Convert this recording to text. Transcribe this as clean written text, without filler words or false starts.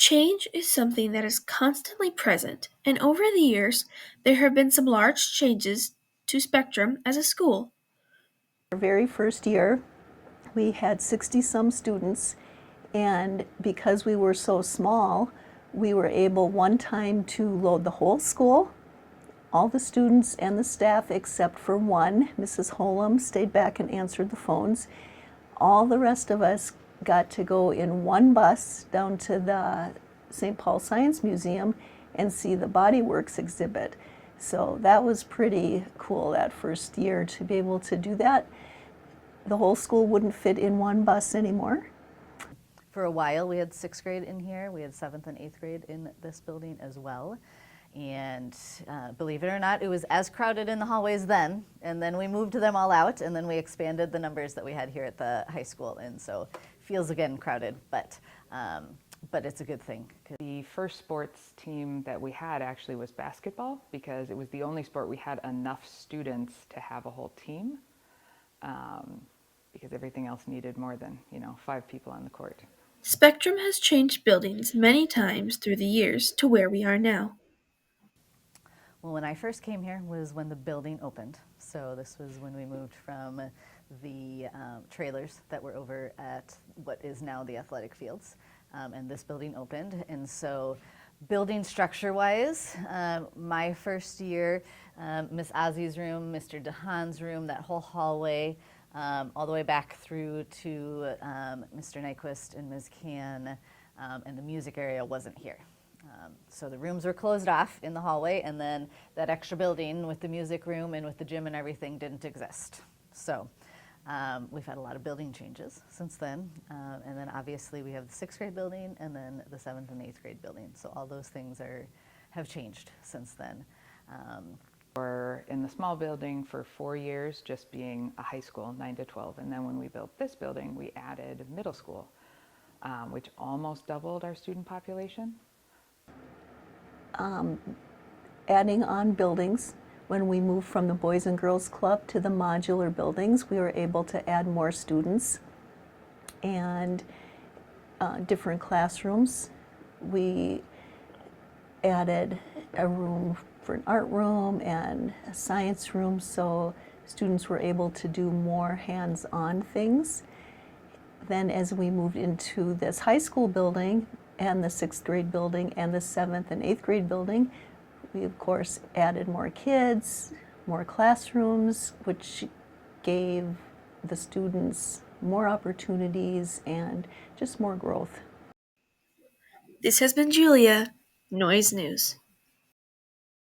Change is something that is constantly present, and over the years, there have been some large changes to Spectrum as a school. Our very first year, we had 60 some students, and because we were so small, we were able one time to load the whole school. All the students and the staff except for one, Mrs. Holum, stayed back and answered the phones. All the rest of us got to go in one bus down to the St. Paul Science Museum and see the Body Works exhibit. So that was pretty cool that first year to be able to do that. The whole school wouldn't fit in one bus anymore. For a while, we had sixth grade in here. We had seventh and eighth grade in this building as well. And believe it or not, it was as crowded in the hallways then, and then we moved them all out, and then we expanded the numbers that we had here at the high school, and so it feels again crowded, but it's a good thing. The first sports team that we had actually was basketball, because it was the only sport we had enough students to have a whole team, because everything else needed more than 5 people on the court. Spectrum has changed buildings many times through the years to where we are now. Well, when I first came here was when the building opened. So this was when we moved from the trailers that were over at what is now the athletic fields, and this building opened. And so building structure-wise, my first year, Miss Ozzy's room, Mr. DeHaan's room, that whole hallway, all the way back through to Mr. Nyquist and Ms. Can, and the music area wasn't here. So the rooms were closed off in the hallway, and then that extra building with the music room and with the gym and everything didn't exist. So we've had a lot of building changes since then, and then obviously we have the sixth grade building and then the seventh and eighth grade building. So all those things have changed since then. We're in the small building for 4 years, just being a high school, 9 to 12, and then when we built this building, we added middle school, which almost doubled our student population. Adding on buildings, when we moved from the Boys and Girls Club to the modular buildings, we were able to add more students and different classrooms. We added a room for an art room and a science room, so students were able to do more hands-on things. Then as we moved into this high school building and the sixth grade building and the seventh and eighth grade building, we of course added more kids, more classrooms, which gave the students more opportunities and just more growth. This has been Julia, Noise News.